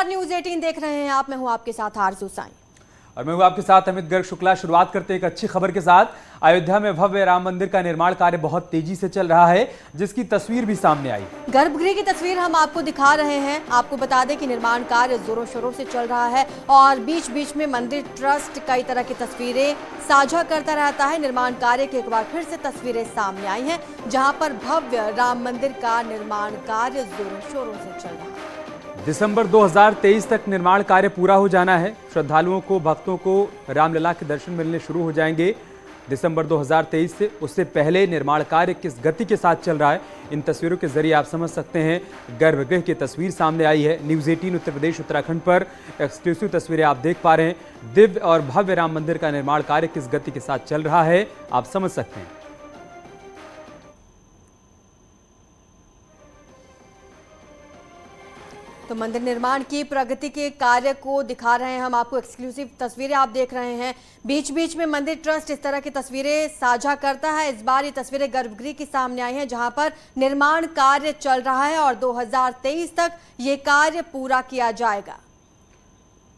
नमस्कार, न्यूज 18 देख रहे हैं आप। मैं हूं आपके साथ आरजू साईं और मैं हूं आपके साथ अमित गर्ग शुक्ला। शुरुआत करते एक अच्छी खबर के साथ। अयोध्या में भव्य राम मंदिर का निर्माण कार्य बहुत तेजी से चल रहा है, जिसकी तस्वीर भी सामने आई। गर्भगृह की तस्वीर हम आपको दिखा रहे हैं। आपको बता दें कि निर्माण कार्य जोरों शोरों से चल रहा है और बीच बीच में मंदिर ट्रस्ट कई तरह की तस्वीरें साझा करता रहता है। निर्माण कार्य की एक बार फिर से तस्वीरें सामने आई हैं, जहां पर भव्य राम मंदिर का निर्माण कार्य जोरों शोरों से चल रहा है। दिसंबर 2023 तक निर्माण कार्य पूरा हो जाना है। श्रद्धालुओं को, भक्तों को रामलला के दर्शन मिलने शुरू हो जाएंगे दिसंबर 2023 से। उससे पहले निर्माण कार्य किस गति के साथ चल रहा है, इन तस्वीरों के जरिए आप समझ सकते हैं। गर्भगृह की तस्वीर सामने आई है। न्यूज 18 उत्तर प्रदेश उत्तराखंड पर एक्सक्लूसिव तस्वीरें आप देख पा रहे हैं। दिव्य और भव्य राम मंदिर का निर्माण कार्य किस गति के साथ चल रहा है, आप समझ सकते हैं। तो मंदिर निर्माण की प्रगति के कार्य को दिखा रहे हैं हम आपको। एक्सक्लूसिव तस्वीरें आप देख रहे हैं। बीच बीच में मंदिर ट्रस्ट इस तरह की तस्वीरें साझा करता है। इस बार ये तस्वीरें गर्भगृह की सामने आई हैं, जहां पर निर्माण कार्य चल रहा है और 2023 तक ये कार्य पूरा किया जाएगा।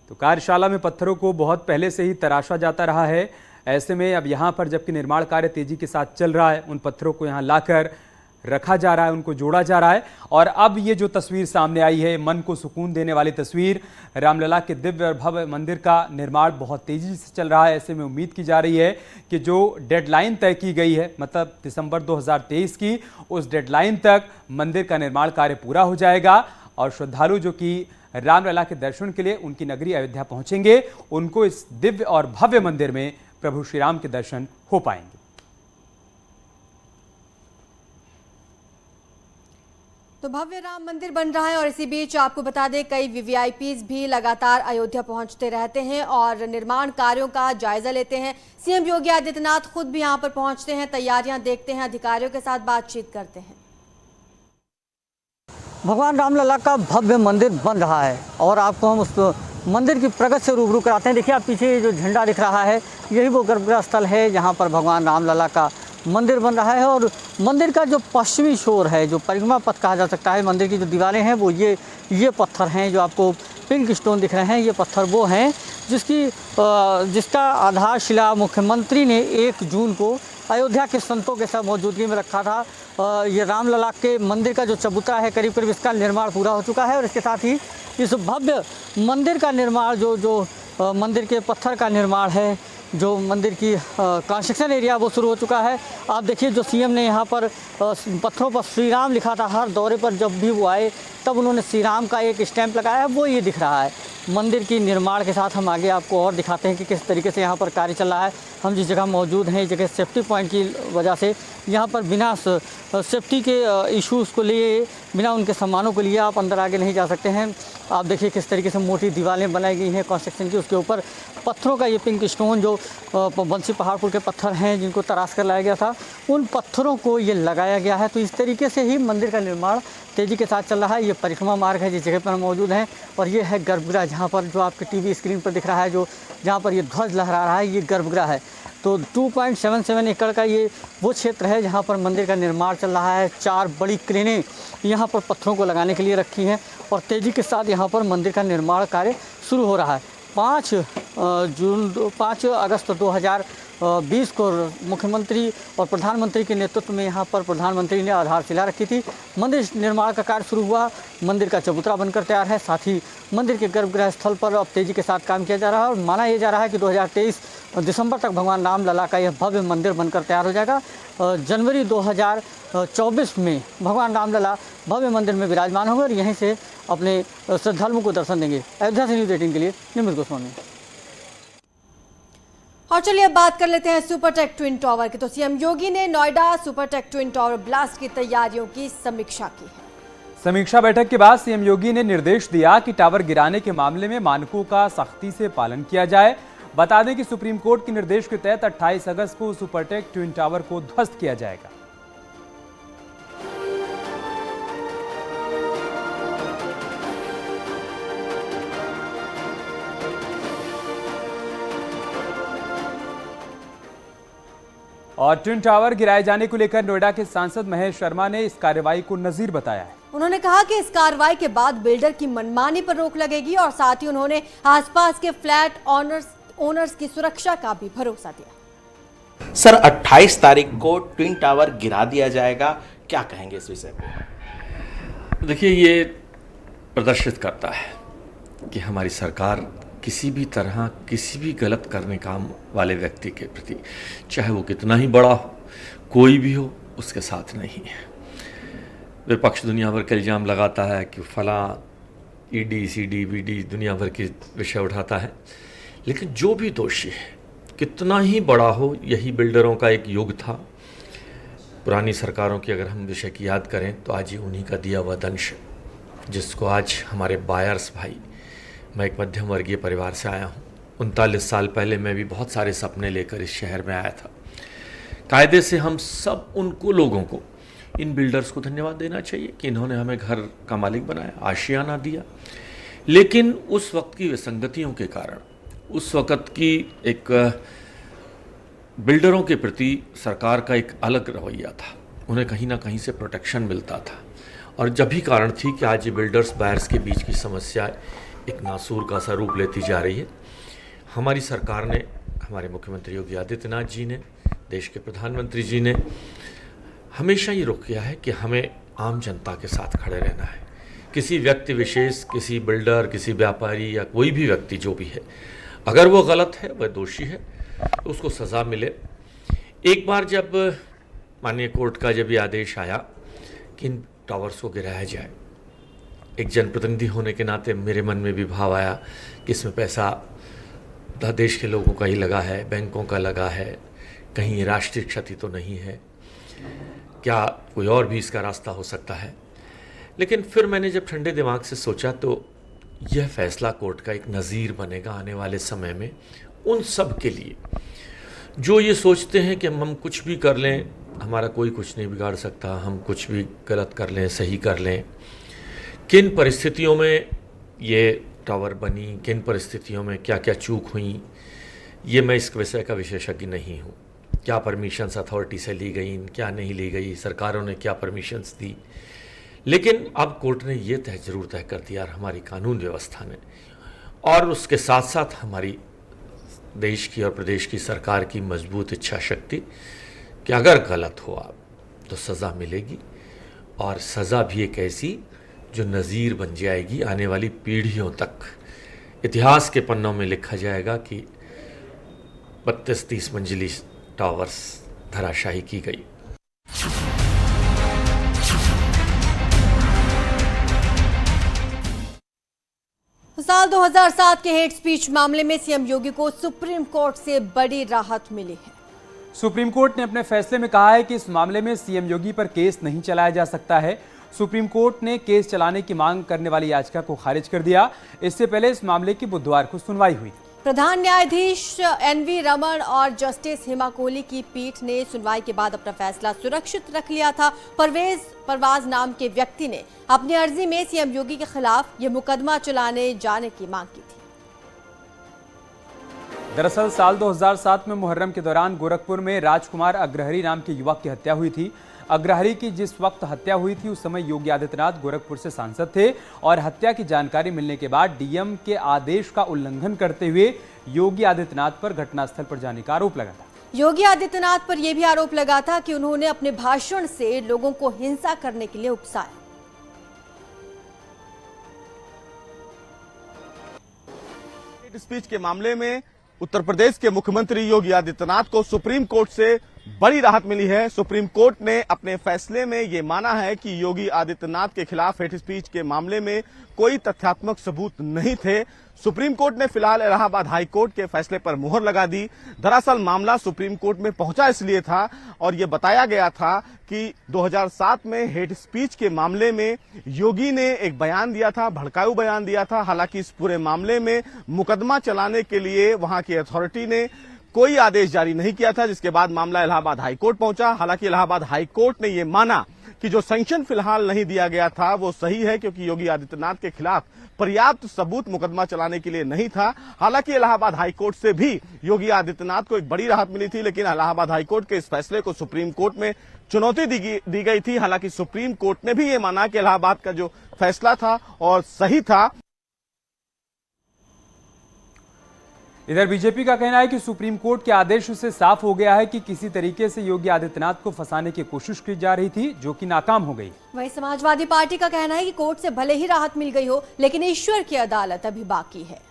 तो कार्यशाला में पत्थरों को बहुत पहले से ही तराशा जाता रहा है। ऐसे में अब यहाँ पर जबकि निर्माण कार्य तेजी के साथ चल रहा है, उन पत्थरों को यहाँ लाकर रखा जा रहा है, उनको जोड़ा जा रहा है। और अब ये जो तस्वीर सामने आई है, मन को सुकून देने वाली तस्वीर, रामलला के दिव्य और भव्य मंदिर का निर्माण बहुत तेजी से चल रहा है। ऐसे में उम्मीद की जा रही है कि जो डेडलाइन तय की गई है, मतलब दिसंबर 2023 की, उस डेडलाइन तक मंदिर का निर्माण कार्य पूरा हो जाएगा और श्रद्धालु जो कि रामलला के दर्शन के लिए उनकी नगरी अयोध्या पहुंचेंगे, उनको इस दिव्य और भव्य मंदिर में प्रभु श्री राम के दर्शन हो पाएंगे। तो भव्य राम मंदिर बन रहा है और इसी बीच आपको बता दें कई वीवीआईपीज भी लगातार अयोध्या पहुंचते रहते हैं और निर्माण कार्यों का जायजा लेते हैं। सीएम योगी आदित्यनाथ खुद भी यहां पर पहुंचते हैं, तैयारियां देखते हैं, अधिकारियों के साथ बातचीत करते हैं। भगवान रामलला का भव्य मंदिर बन रहा है और आपको हम उस मंदिर की प्रगति से रूबरू कराते हैं। देखिए आप पीछे जो झंडा दिख रहा है, यही वो गर्भगृह स्थल है जहाँ पर भगवान रामलला का मंदिर बन रहा है। और मंदिर का जो पश्चिमी छोर है, जो परिक्रमा पथ कहा जा सकता है, मंदिर की जो दीवारें हैं वो ये पत्थर हैं जो आपको पिंक स्टोन दिख रहे हैं। ये पत्थर वो हैं जिसका आधारशिला मुख्यमंत्री ने 1 जून को अयोध्या के संतों के साथ मौजूदगी में रखा था। ये रामलला के मंदिर का जो चबूतरा है, करीब करीब इसका निर्माण पूरा हो चुका है और इसके साथ ही इस भव्य मंदिर का निर्माण जो मंदिर के पत्थर का निर्माण है, जो मंदिर की कंस्ट्रक्शन एरिया वो शुरू हो चुका है। आप देखिए जो सीएम ने यहाँ पर पत्थरों पर श्री राम लिखा था, हर दौरे पर जब भी वो आए तब उन्होंने श्री राम का एक स्टैंप लगाया है, वो ये दिख रहा है। मंदिर की निर्माण के साथ हम आगे आपको और दिखाते हैं कि किस तरीके से यहाँ पर कार्य चल रहा है। हम जिस जगह मौजूद हैं, इस जगह सेफ्टी पॉइंट की वजह से यहाँ पर बिना सेफ्टी के इश्यूज़ को लिए, बिना उनके सामानों को लिए आप अंदर आगे नहीं जा सकते हैं। आप देखिए किस तरीके से मोटी दीवारें बनाई गई हैं कंस्ट्रक्शन की, उसके ऊपर पत्थरों का ये पिंक स्टोन जो बंसी पहाड़पुर के पत्थर हैं जिनको तराश कर लाया गया था, उन पत्थरों को ये लगाया गया है। तो इस तरीके से ही मंदिर का निर्माण तेज़ी के साथ चल रहा है। ये परिक्रमा मार्ग है जिस जगह पर हम मौजूद हैं और ये है गर्भगृह, जहाँ पर जो आपके टीवी स्क्रीन पर दिख रहा है, जहाँ पर ये ध्वज लहरा रहा है, ये गर्भगृह है। तो 2.77 एकड़ का ये वो क्षेत्र है जहाँ पर मंदिर का निर्माण चल रहा है। 4 बड़ी क्रेनें यहाँ पर पत्थरों को लगाने के लिए रखी हैं और तेज़ी के साथ यहाँ पर मंदिर का निर्माण कार्य शुरू हो रहा है। 5 अगस्त 2020 को मुख्यमंत्री और प्रधानमंत्री के नेतृत्व में यहाँ पर प्रधानमंत्री ने आधारशिला रखी थी। मंदिर निर्माण का कार्य शुरू हुआ, मंदिर का चबूतरा बनकर तैयार है। साथ ही मंदिर के गर्भगृह स्थल पर अब तेज़ी के साथ काम किया जा रहा है और माना यह जा रहा है कि 2023 दिसंबर तक भगवान रामलला का यह भव्य मंदिर बनकर तैयार हो जाएगा। जनवरी 2024 में भगवान रामलला भव्य मंदिर में विराजमान होंगे और यहीं से अपने श्रद्धालुओं को दर्शन देंगे। अयोध्या से न्यूज 18 के लिए निमित गोस्वामी। और चलिए अब बात कर लेते हैं सुपरटेक ट्विन टावर की। तो सीएम योगी ने Noida Supertech twin tower blast की तैयारियों की समीक्षा की है। समीक्षा बैठक के बाद सीएम योगी ने निर्देश दिया कि टावर गिराने के मामले में मानकों का सख्ती से पालन किया जाए। बता दें कि सुप्रीम कोर्ट के निर्देश के तहत 28 अगस्त को सुपरटेक ट्विन टावर को ध्वस्त किया जाएगा। और ट्विन टावर गिराए जाने को लेकर नोएडा के सांसद महेश शर्मा ने इस कार्रवाई को नजीर बताया है। उन्होंने कहा कि इस कार्रवाई के बाद बिल्डर की मनमानी पर रोक लगेगी और साथ ही उन्होंने आसपास के फ्लैट ओनर्स की सुरक्षा का भी भरोसा दिया। सर 28 तारीख को ट्विन टावर गिरा दिया जाएगा, क्या कहेंगे इस विषय पे? देखिए, ये प्रदर्शित करता है कि हमारी सरकार किसी भी तरह किसी भी गलत करने काम वाले व्यक्ति के प्रति, चाहे वो कितना ही बड़ा हो, कोई भी हो, उसके साथ नहीं है। विपक्ष दुनिया भर का इल्ज़ाम लगाता है कि फला ईडी सीडी बीडी दुनिया भर के विषय उठाता है, लेकिन जो भी दोषी है कितना ही बड़ा हो, यही बिल्डरों का एक युग था। पुरानी सरकारों की अगर हम विषय की याद करें तो आज ये उन्हीं का दिया हुआ दंश है, जिसको आज हमारे बायर्स भाई, मैं एक मध्यम वर्गीय परिवार से आया हूँ, 39 साल पहले मैं भी बहुत सारे सपने लेकर इस शहर में आया था। कायदे से हम सब उनको लोगों को, इन बिल्डर्स को धन्यवाद देना चाहिए कि इन्होंने हमें घर का मालिक बनाया, आशियाना दिया। लेकिन उस वक्त की विसंगतियों के कारण, उस वक्त की एक बिल्डरों के प्रति सरकार का एक अलग रवैया था, उन्हें कहीं ना कहीं से प्रोटेक्शन मिलता था, और जब भी कारण थी कि आज ये बिल्डर्स बायर्स के बीच की समस्या एक नासूर का सा रूप लेती जा रही है। हमारी सरकार ने, हमारे मुख्यमंत्री योगी आदित्यनाथ जी ने, देश के प्रधानमंत्री जी ने हमेशा ये रुख किया है कि हमें आम जनता के साथ खड़े रहना है। किसी व्यक्ति विशेष, किसी बिल्डर, किसी व्यापारी या कोई भी व्यक्ति जो भी है, अगर वो गलत है, वह दोषी है, तो उसको सज़ा मिले। एक बार जब माननीय कोर्ट का जब ये आदेश आया कि इन टावर्स को गिराया जाए, एक जनप्रतिनिधि होने के नाते मेरे मन में भी भाव आया कि इसमें पैसा देश के लोगों का ही लगा है, बैंकों का लगा है, कहीं राष्ट्रीय क्षति तो नहीं है, क्या कोई और भी इसका रास्ता हो सकता है। लेकिन फिर मैंने जब ठंडे दिमाग से सोचा तो यह फैसला कोर्ट का एक नज़ीर बनेगा आने वाले समय में उन सब के लिए जो ये सोचते हैं कि हम कुछ भी कर लें, हमारा कोई कुछ नहीं बिगाड़ सकता, हम कुछ भी गलत कर लें, सही कर लें। किन परिस्थितियों में ये टावर बनी, किन परिस्थितियों में क्या क्या चूक हुई, ये मैं इस विषय का विशेषज्ञ नहीं हूँ। क्या परमिशंस अथॉरिटी से ली गई, क्या नहीं ली गई, सरकारों ने क्या परमिशंस दी, लेकिन अब कोर्ट ने ये जरूर तय कर दिया, हमारी कानून व्यवस्था ने, और उसके साथ साथ हमारी देश की और प्रदेश की सरकार की मजबूत इच्छा शक्ति कि अगर गलत हुआ तो सज़ा मिलेगी, और सज़ा भी एक ऐसी जो नज़ीर बन जाएगी, आने वाली पीढ़ियों तक इतिहास के पन्नों में लिखा जाएगा कि 32-30 मंजिली टावर्स धराशायी की गई। साल 2007 के हेट स्पीच मामले में सीएम योगी को सुप्रीम कोर्ट से बड़ी राहत मिली है। सुप्रीम कोर्ट ने अपने फैसले में कहा है कि इस मामले में सीएम योगी पर केस नहीं चलाया जा सकता है। सुप्रीम कोर्ट ने केस चलाने की मांग करने वाली याचिका को खारिज कर दिया। इससे पहले इस मामले की बुधवार को सुनवाई हुई। प्रधान न्यायाधीश एनवी रमन और जस्टिस हिमा कोहली की पीठ ने सुनवाई के बाद अपना फैसला सुरक्षित रख लिया था। परवाज नाम के व्यक्ति ने अपनी अर्जी में सीएम योगी के खिलाफ ये मुकदमा चलाने जाने की मांग की थी। दरअसल साल 2007 में मुहर्रम के दौरान गोरखपुर में राजकुमार अग्रहरी नाम के युवक की हत्या हुई थी। अग्रहरी की जिस वक्त हत्या हुई थी उस समय योगी आदित्यनाथ गोरखपुर से सांसद थे और हत्या की जानकारी मिलने के बाद डीएम के आदेश का उल्लंघन करते हुए योगी आदित्यनाथ पर घटनास्थल पर जाने का आरोप लगा था। योगी आदित्यनाथ पर यह भी आरोप लगा था कि उन्होंने अपने भाषण से लोगों को हिंसा करने के लिए उकसाया। हेट स्पीच के मामले में उत्तर प्रदेश के मुख्यमंत्री योगी आदित्यनाथ को सुप्रीम कोर्ट से बड़ी राहत मिली है। सुप्रीम कोर्ट ने अपने फैसले में ये माना है कि योगी आदित्यनाथ के खिलाफ हेट स्पीच के मामले में कोई तथ्यात्मक सबूत नहीं थे। सुप्रीम कोर्ट ने फिलहाल इलाहाबाद हाई कोर्ट के फैसले पर मुहर लगा दी। दरअसल मामला सुप्रीम कोर्ट में पहुंचा इसलिए था और ये बताया गया था कि 2007 में हेट स्पीच के मामले में योगी ने एक बयान दिया था, भड़काऊ बयान दिया था। हालांकि इस पूरे मामले में मुकदमा चलाने के लिए वहां की अथॉरिटी ने कोई आदेश जारी नहीं किया था, जिसके बाद मामला इलाहाबाद हाईकोर्ट पहुंचा। हालांकि इलाहाबाद हाईकोर्ट ने यह माना कि जो सैंक्शन फिलहाल नहीं दिया गया था वो सही है, क्योंकि योगी आदित्यनाथ के खिलाफ पर्याप्त सबूत मुकदमा चलाने के लिए नहीं था। हालांकि इलाहाबाद हाईकोर्ट से भी योगी आदित्यनाथ को एक बड़ी राहत मिली थी, लेकिन इलाहाबाद हाईकोर्ट के इस फैसले को सुप्रीम कोर्ट में चुनौती दी गई थी। हालांकि सुप्रीम कोर्ट ने भी ये माना कि इलाहाबाद का जो फैसला था और सही था। इधर बीजेपी का कहना है कि सुप्रीम कोर्ट के आदेश से साफ हो गया है कि किसी तरीके से योगी आदित्यनाथ को फंसाने की कोशिश की जा रही थी, जो कि नाकाम हो गई। वहीं समाजवादी पार्टी का कहना है कि कोर्ट से भले ही राहत मिल गई हो, लेकिन ईश्वर की अदालत अभी बाकी है।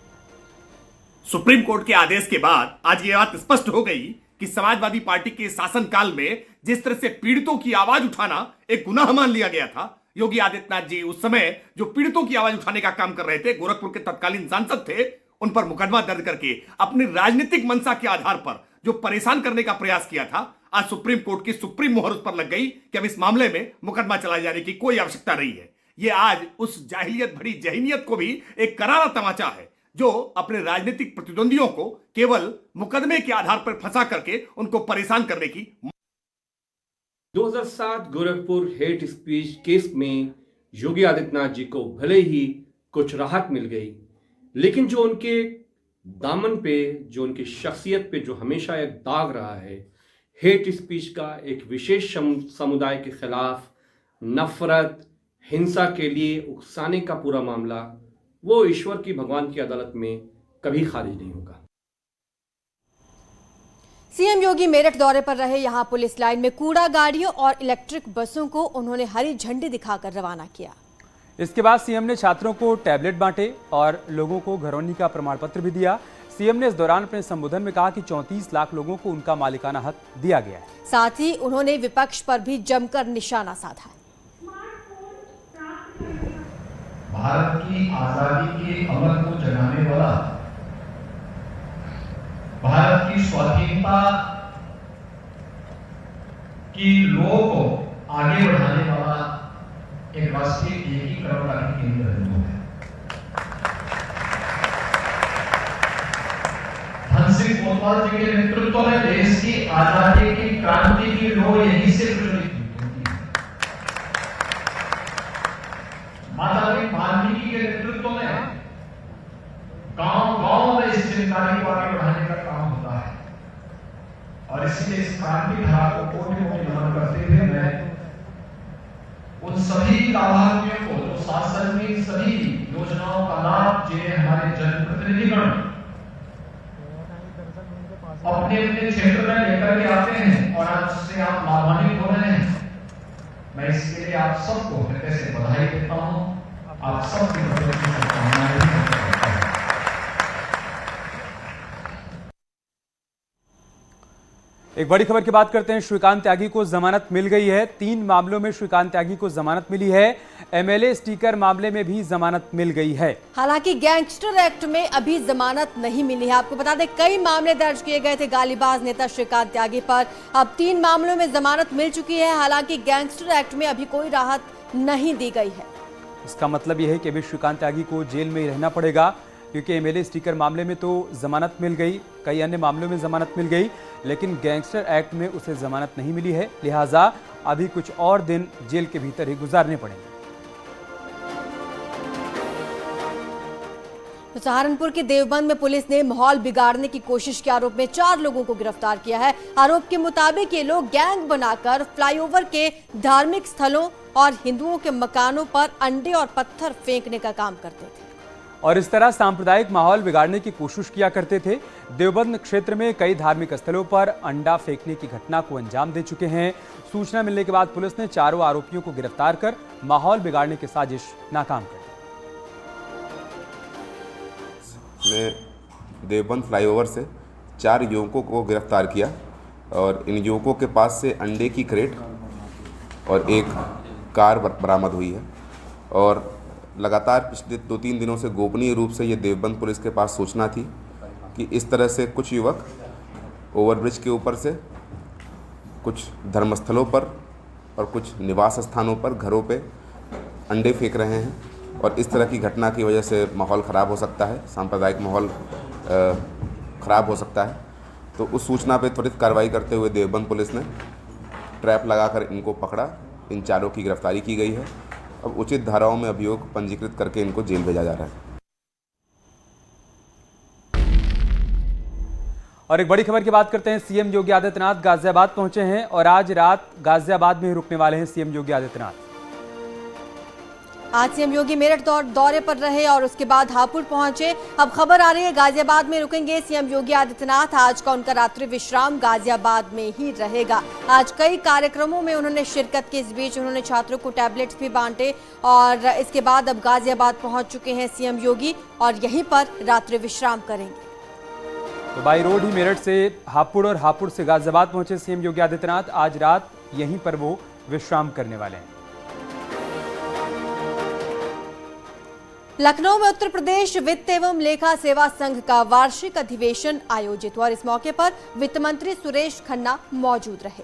सुप्रीम कोर्ट के आदेश के बाद आज ये बात स्पष्ट हो गई कि समाजवादी पार्टी के शासनकाल में जिस तरह से पीड़ितों की आवाज उठाना एक गुनाह मान लिया गया था, योगी आदित्यनाथ जी उस समय जो पीड़ितों की आवाज उठाने का काम कर रहे थे, गोरखपुर के तत्कालीन सांसद थे, उन पर मुकदमा दर्ज करके अपनी राजनीतिक मंशा के आधार पर जो परेशान करने का प्रयास किया था, आज सुप्रीम कोर्ट की सुप्रीम मोहर उस पर लग गई कि अब इस मामले में मुकदमा चलाए जाने की कोई आवश्यकता नहीं है। ये आज उस जाहिलियत भरी जहनीत को भी एक करारा तमाचा है, जो अपने राजनीतिक प्रतिद्वंदियों को केवल मुकदमे के आधार पर फंसा करके उनको परेशान करने की। 2007 गोरखपुर हेट स्पीच केस में योगी आदित्यनाथ जी को भले ही कुछ राहत मिल गई, लेकिन जो उनके दामन पे, जो उनकी शख्सियत पे जो हमेशा एक दाग रहा है, हेट स्पीच का एक विशेष समुदाय के खिलाफ नफरत, हिंसा के लिए उकसाने का पूरा मामला, वो ईश्वर की, भगवान की अदालत में कभी खारिज नहीं होगा। सीएम योगी मेरठ दौरे पर रहे। यहां पुलिस लाइन में कूड़ा गाड़ियों और इलेक्ट्रिक बसों को उन्होंने हरी झंडी दिखाकर रवाना किया। इसके बाद सीएम ने छात्रों को टैबलेट बांटे और लोगों को घरौनी का प्रमाण पत्र भी दिया। सीएम ने इस दौरान अपने संबोधन में कहा कि 34 लाख लोगों को उनका मालिकाना हक दिया गया है। साथ ही उन्होंने विपक्ष पर भी जमकर निशाना साधा। भारत की आजादी के अमर को जगाने वाला, भारत की स्वाधीनता की लौ को आगे बढ़ाने वाला एक राष्ट्रीय एकीकरण का केंद्र है। धन सिंह कोतवाल जी के नेतृत्व में देश की आजादी की क्रांति की लौ यहीं से प्रज्वलित होती है। माता वाल्मीकि के नेतृत्व में गांव-गांव में इस चिंतारी को आगे बढ़ाने का काम होता है, और इसलिए इस क्रांति धारा को कोटि-कोटि नमन करते हुए मैं उन सभी लाभार्थियों को जो शासन की सभी योजनाओं का लाभ जिन्हें हमारे जनप्रतिनिधिगण अपने अपने क्षेत्र में लेकर के आते हैं और आज उससे आप लाभान्वित हो रहे हैं, मैं इसके लिए आप सबको हृदय से बधाई देता हूं। आप सबकी शुभकामनाएं भी करता हूं। एक बड़ी खबर की बात करते हैं। श्रीकांत त्यागी को जमानत मिल गई है। 3 मामलों में श्रीकांत त्यागी को जमानत मिली है। एमएलए स्टिकर मामले में भी जमानत मिल गई है। हालांकि गैंगस्टर एक्ट में अभी जमानत नहीं मिली है। आपको बता दें, कई मामले दर्ज किए गए थे गालीबाज नेता श्रीकांत त्यागी पर। अब 3 मामलों में जमानत मिल चुकी है। हालांकि गैंगस्टर एक्ट में अभी कोई राहत नहीं दी गई है। इसका मतलब यह है कि अभी श्रीकांत त्यागी को जेल में ही रहना पड़ेगा, क्योंकि एमएलए स्टिकर मामले में तो जमानत मिल गई, कई अन्य मामलों में जमानत मिल गई, लेकिन गैंगस्टर एक्ट में उसे जमानत नहीं मिली है। लिहाजा अभी कुछ और दिन जेल के भीतर ही गुजारने पड़ेंगे। तो सहारनपुर के देवबंद में पुलिस ने माहौल बिगाड़ने की कोशिश के आरोप में 4 लोगों को गिरफ्तार किया है। आरोप के मुताबिक ये लोग गैंग बनाकर फ्लाईओवर के धार्मिक स्थलों और हिंदुओं के मकानों पर अंडे और पत्थर फेंकने का काम करते थे और इस तरह सांप्रदायिक माहौल बिगाड़ने की कोशिश किया करते थे। देवबंद क्षेत्र में कई धार्मिक स्थलों पर अंडा फेंकने की घटना को अंजाम दे चुके हैं। सूचना मिलने के बाद पुलिस ने चारों आरोपियों को गिरफ्तार कर माहौल बिगाड़ने की साजिश नाकाम कर दी। देवबंद फ्लाईओवर से 4 युवकों को गिरफ्तार किया और इन युवकों के पास से अंडे की क्रेट और एक कार बरामद हुई है। और लगातार पिछले 2-3 दिनों से गोपनीय रूप से ये देवबंद पुलिस के पास सूचना थी कि इस तरह से कुछ युवक ओवरब्रिज के ऊपर से कुछ धर्मस्थलों पर और कुछ निवास स्थानों पर घरों पे अंडे फेंक रहे हैं, और इस तरह की घटना की वजह से माहौल ख़राब हो सकता है, सांप्रदायिक माहौल ख़राब हो सकता है। तो उस सूचना पर त्वरित कार्रवाई करते हुए देवबंद पुलिस ने ट्रैप लगाकर इनको पकड़ा इन चारों की गिरफ्तारी की गई है। अब उचित धाराओं में अभियोग पंजीकृत करके इनको जेल भेजा जा रहा है। और एक बड़ी खबर की बात करते हैं। सीएम योगी आदित्यनाथ गाजियाबाद पहुंचे हैं और आज रात गाजियाबाद में ही रुकने वाले हैं सीएम योगी आदित्यनाथ। आज सीएम योगी मेरठ दौरे पर रहे और उसके बाद हापुड़ पहुंचे। अब खबर आ रही है गाजियाबाद में रुकेंगे सीएम योगी आदित्यनाथ। आज का उनका रात्रि विश्राम गाजियाबाद में ही रहेगा। आज कई कार्यक्रमों में उन्होंने शिरकत की। इस बीच उन्होंने छात्रों को टैबलेट्स भी बांटे और इसके बाद अब गाजियाबाद पहुंच चुके हैं सीएम योगी और यहीं पर रात्रि विश्राम करेंगे। तो बाई रोड ही मेरठ से हापुड़ और हापुड़ से गाजियाबाद पहुंचे सीएम योगी आदित्यनाथ। आज रात यहीं पर वो विश्राम करने वाले हैं। लखनऊ में उत्तर प्रदेश वित्त एवं लेखा सेवा संघ का वार्षिक अधिवेशन आयोजित हुआ और इस मौके पर वित्त मंत्री सुरेश खन्ना मौजूद रहे।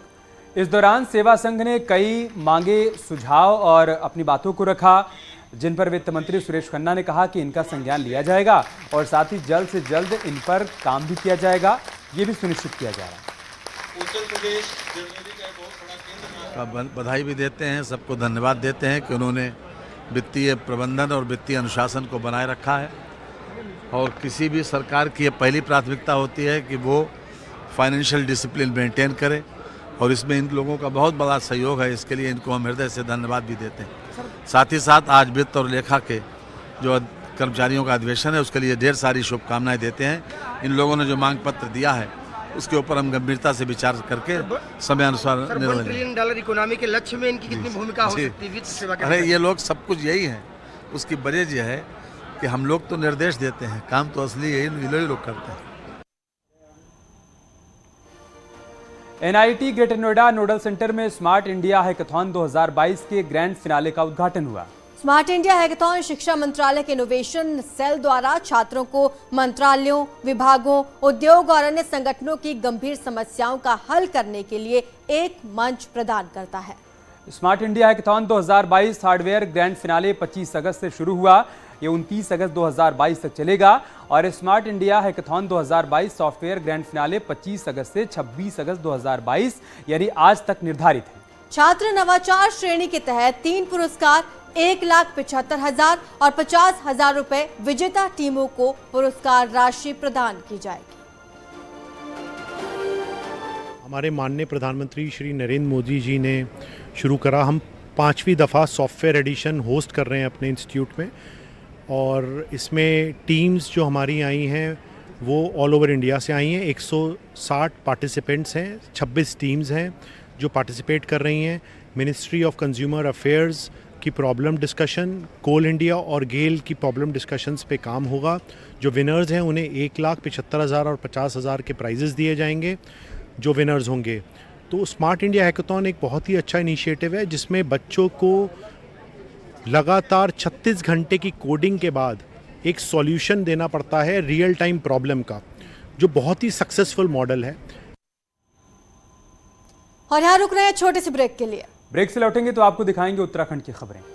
इस दौरान सेवा संघ ने कई मांगे, सुझाव और अपनी बातों को रखा, जिन पर वित्त मंत्री सुरेश खन्ना ने कहा कि इनका संज्ञान लिया जाएगा और साथ ही जल्द से जल्द इन पर काम भी किया जाएगा, ये भी सुनिश्चित किया जा रहा है। उत्तर प्रदेश का बधाई भी देते हैं, सबको धन्यवाद देते हैं कि उन्होंने वित्तीय प्रबंधन और वित्तीय अनुशासन को बनाए रखा है। और किसी भी सरकार की ये पहली प्राथमिकता होती है कि वो फाइनेंशियल डिसिप्लिन मेंटेन करे और इसमें इन लोगों का बहुत बड़ा सहयोग है। इसके लिए इनको हम हृदय से धन्यवाद भी देते हैं। साथ ही साथ आज वित्त और लेखा के जो कर्मचारियों का अधिवेशन है उसके लिए ढेर सारी शुभकामनाएं देते हैं। इन लोगों ने जो मांग पत्र दिया है उसके ऊपर हम गंभीरता से विचार करके समय अनुसार निर्णय लेंगे। $1 ट्रिलियन इकोनॉमी के लक्ष्य में इनकी कितनी भूमिका हो सकती है वित्त सेवा के? अरे ये लोग सब कुछ यही है, उसकी वजह यह है कि हम लोग तो निर्देश देते हैं, काम तो असली यही लोग करते हैं। NIT greater Noida nodal centre में स्मार्ट इंडिया हैकाथॉन 2022 के ग्रैंड फिनाले का उद्घाटन हुआ। स्मार्ट इंडिया हैकाथॉन शिक्षा मंत्रालय के इनोवेशन सेल द्वारा छात्रों को मंत्रालयों, विभागों, उद्योग और अन्य संगठनों की गंभीर समस्याओं का हल करने के लिए एक मंच प्रदान करता है। Smart India hackathon 2022 hardware grand finale 25 अगस्त से शुरू हुआ। ये 29 अगस्त 2022 तक चलेगा और smart India hackathon 2022 software grand finale 25 अगस्त से 26 अगस्त 2022 यानी आज तक निर्धारित है। छात्र नवाचार श्रेणी के तहत 3 पुरस्कार 1,75,000 और 50,000 रुपए विजेता टीमों को पुरस्कार राशि प्रदान की जाएगी। हमारे माननीय प्रधानमंत्री श्री नरेंद्र मोदी जी ने शुरू करा। हम 5वीं दफ़ा सॉफ्टवेयर एडिशन होस्ट कर रहे हैं अपने इंस्टीट्यूट में और इसमें टीम्स जो हमारी आई हैं वो ऑल ओवर इंडिया से आई हैं। 160 पार्टिसिपेंट्स हैं, 26 टीम्स हैं जो पार्टिसिपेट कर रही हैं। मिनिस्ट्री ऑफ कंज्यूमर अफेयर्स की प्रॉब्लम डिस्कशन, कोल इंडिया और गेल की प्रॉब्लम डिस्कशंस पे काम होगा। जो विनर्स हैं उन्हें 1,75,000 और 50,000 के प्राइजेस दिए जाएंगे जो विनर्स होंगे। तो स्मार्ट इंडिया हैकाथॉन एक बहुत ही अच्छा इनिशिएटिव है जिसमें बच्चों को लगातार 36 घंटे की कोडिंग के बाद एक सॉल्यूशन देना पड़ता है रियल टाइम प्रॉब्लम का, जो बहुत ही सक्सेसफुल मॉडल है। और यहाँ रुक रहे हैं छोटे से ब्रेक के लिए। ब्रेक से लौटेंगे तो आपको दिखाएंगे उत्तराखंड की खबरें।